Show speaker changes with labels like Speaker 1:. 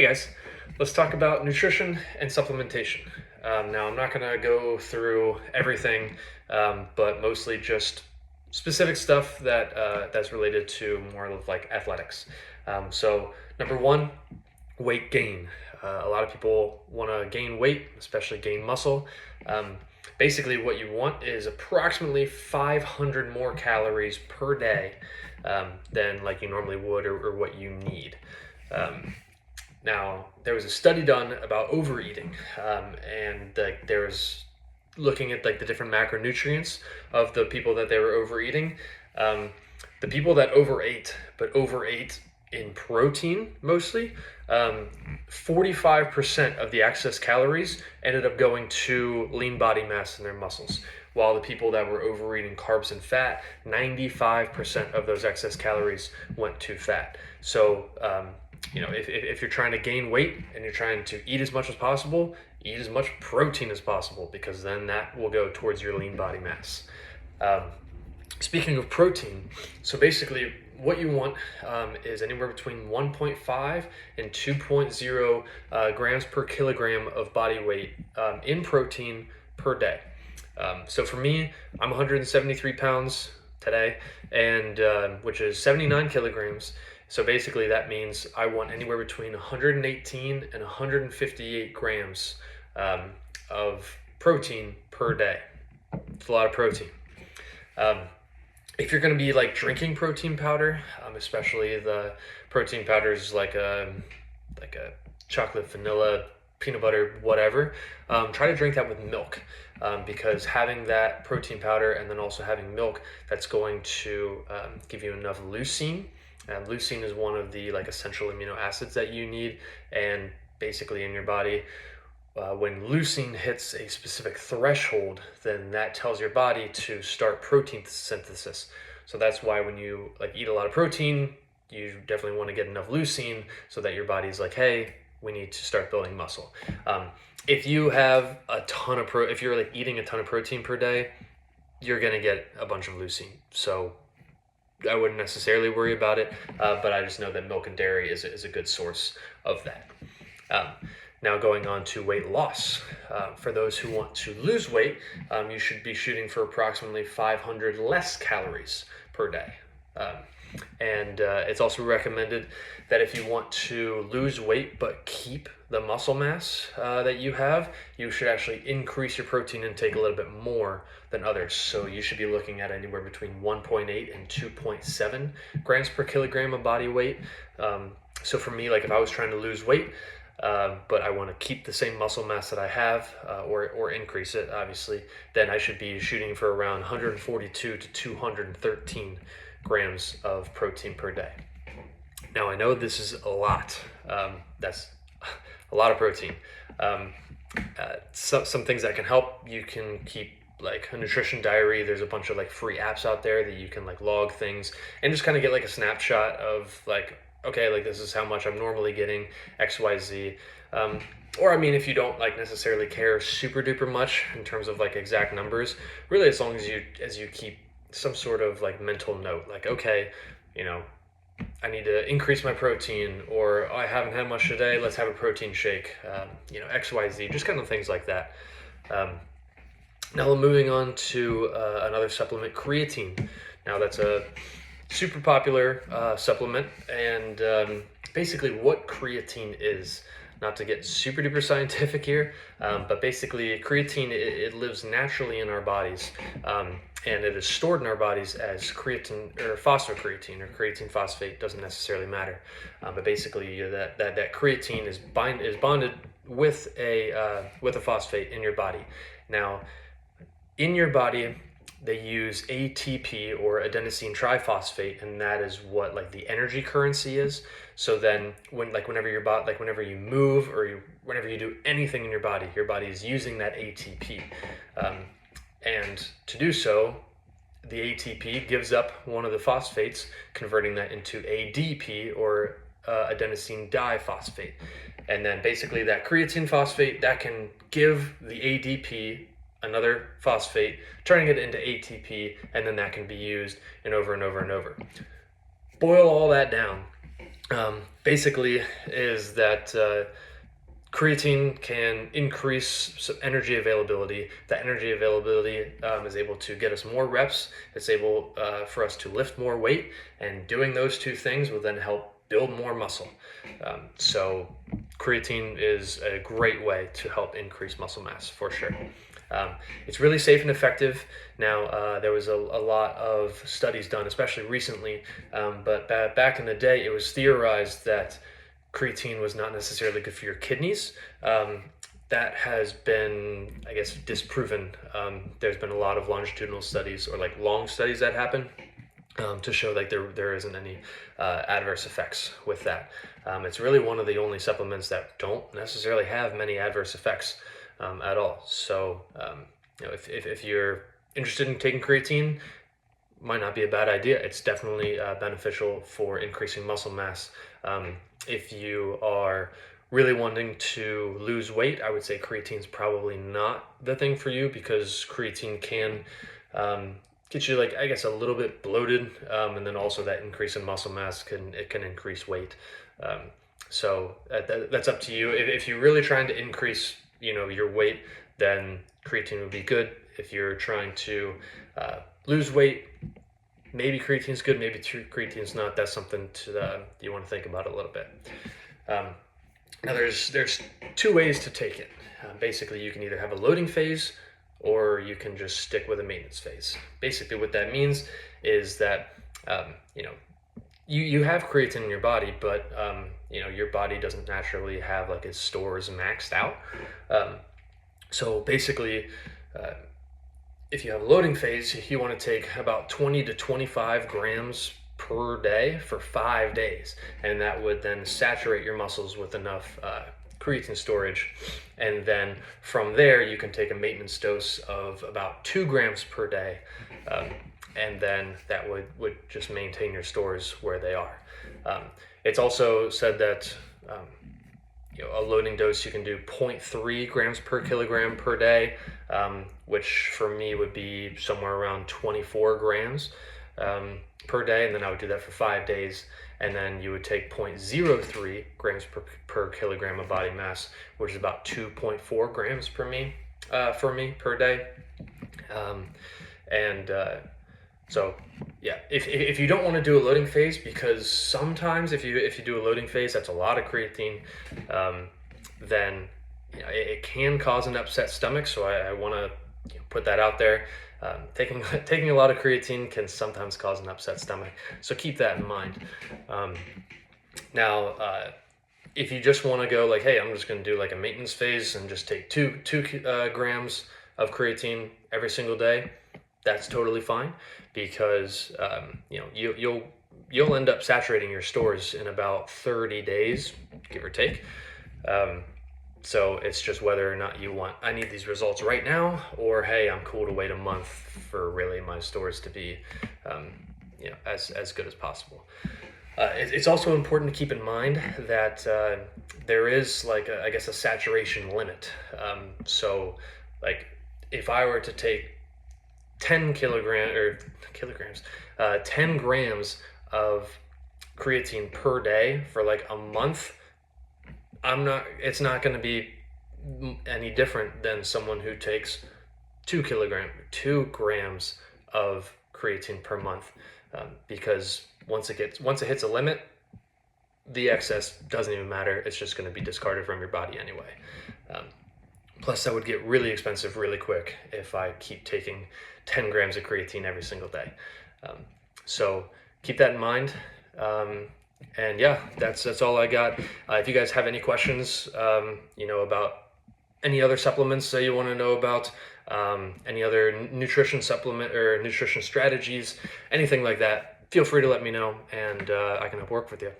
Speaker 1: Hey guys, let's talk about nutrition and supplementation. Now, I'm not going to go through everything, but mostly just specific stuff that's related to more of like athletics. So, number one, weight gain. A lot of people want to gain weight, especially gain muscle. Um, Basically, what you want is approximately 500 more calories per day than like you normally would or what you need. Um, Now, there was a study done about overeating, and like there was looking at like the different macronutrients of the people that they were overeating. Um, the people that overate in protein mostly, 45% of the excess calories ended up going to lean body mass in their muscles. While the people that were overeating carbs and fat, 95% of those excess calories went to fat. So, if you're trying to gain weight and you're trying to eat as much as possible, eat as much protein as possible, because then that will go towards your lean body mass. Um, Speaking of protein, so basically what you want is anywhere between 1.5 and 2.0 grams per kilogram of body weight in protein per day. So for me, I'm 173 pounds today, and which is 79 kilograms. So basically that means I want anywhere between 118 and 158 grams of protein per day. It's a lot of protein. If you're going to be like drinking protein powder, especially the protein powders like a chocolate, vanilla, peanut butter, whatever, try to drink that with milk, because having that protein powder and then also having milk, that's going to give you enough leucine. Leucine is one of the like essential amino acids that you need, and basically in your body, when leucine hits a specific threshold, then that tells your body to start protein synthesis. So that's why when you like eat a lot of protein, you definitely want to get enough leucine so that your body's like, hey, we need to start building muscle. If you have a ton of if you're like eating a ton of protein per day, you're gonna get a bunch of leucine. So I wouldn't necessarily worry about it, but I just know that milk and dairy is a good source of that. Now going on to weight loss. For those who want to lose weight, you should be shooting for approximately 500 less calories per day. And it's also recommended that if you want to lose weight but keep the muscle mass that you have, you should actually increase your protein intake a little bit more than others. So you should be looking at anywhere between 1.8 and 2.7 grams per kilogram of body weight. So for me, like if I was trying to lose weight, but I want to keep the same muscle mass that I have, or increase it, obviously, then I should be shooting for around 142 to 213 grams of protein per day. Now, I know this is a lot. That's a lot of protein. Some things that can help, you can keep like a nutrition diary. There's a bunch of like free apps out there that you can like log things and just kind of get like a snapshot of like, okay, like this is how much I'm normally getting, XYZ. Or I mean, if you don't like necessarily care super duper much in terms of like exact numbers, really as long as you keep some sort of like mental note, like, okay, I need to increase my protein, or I haven't had much today, let's have a protein shake, XYZ, just kind of things like that. Now moving on to another supplement, creatine. Now that's a super popular supplement, and basically what creatine is, not to get super duper scientific here, but basically creatine, it lives naturally in our bodies, and it is stored in our bodies as creatine or phosphocreatine or creatine phosphate, doesn't necessarily matter, but basically that creatine is bonded with a phosphate in your body. Now in your body, they use ATP, or adenosine triphosphate, and that is what like the energy currency is. So then whenever you move, or whenever you do anything in your body is using that ATP, and to do so, the ATP gives up one of the phosphates, converting that into ADP, or adenosine diphosphate. And then basically that creatine phosphate, that can give the ADP another phosphate, turning it into ATP, and then that can be used and over and over and over. Boil all that down. Basically is that creatine can increase some energy availability. That energy availability is able to get us more reps. It's able for us to lift more weight, and doing those two things will then help build more muscle. So creatine is a great way to help increase muscle mass for sure. It's really safe and effective. Now, there was a lot of studies done, especially recently, but back in the day, it was theorized that creatine was not necessarily good for your kidneys. That has been, I guess, disproven. There's been a lot of longitudinal studies, or like long studies that happen, to show like there isn't any adverse effects with that. It's really one of the only supplements that don't necessarily have many adverse effects at all. So if you're interested in taking creatine, might not be a bad idea. It's definitely beneficial for increasing muscle mass. If you are really wanting to lose weight, I would say creatine's probably not the thing for you, because creatine can get you, like, I guess, a little bit bloated, and then also that increase in muscle mass can increase weight. So that's up to you. If you're really trying to increase, your weight, then creatine would be good. If you're trying to lose weight, maybe creatine's good, maybe creatine's not. That's something you want to think about a little bit. Now there's two ways to take it. Basically, you can either have a loading phase, or you can just stick with a maintenance phase. Basically, what that means is that you have creatine in your body, but your body doesn't naturally have like its stores maxed out. So basically, if you have a loading phase, you want to take about 20 to 25 grams per day for 5 days, and that would then saturate your muscles with enough creatine storage. And then from there, you can take a maintenance dose of about 2 grams per day, and then that would just maintain your stores where they are. It's also said that a loading dose, you can do 0.3 grams per kilogram per day, which for me would be somewhere around 24 grams per day, and then I would do that for 5 days, and then you would take 0.03 grams per kilogram of body mass, which is about 2.4 grams for me per day. So yeah, if you don't want to do a loading phase, because sometimes if you do a loading phase, that's a lot of creatine, then it can cause an upset stomach. So I want to put that out there. Taking a lot of creatine can sometimes cause an upset stomach, so keep that in mind. Now, if you just want to go like, hey, I'm just going to do like a maintenance phase and just take two grams of creatine every single day, that's totally fine, because you'll end up saturating your stores in about 30 days, give or take. So it's just whether or not I need these results right now, or hey, I'm cool to wait a month for really my stores to be as good as possible. It's also important to keep in mind that there is like a saturation limit. So like if I were to take 10 grams of creatine per day for like a month, it's not going to be any different than someone who takes 2 grams of creatine per month, because once it hits a limit, the excess doesn't even matter. It's just going to be discarded from your body anyway. Plus, that would get really expensive really quick if I keep taking 10 grams of creatine every single day. So keep that in mind. And yeah, that's all I got. If you guys have any questions, about any other supplements that you want to know about, any other nutrition supplement or nutrition strategies, anything like that, feel free to let me know, and I can help work with you.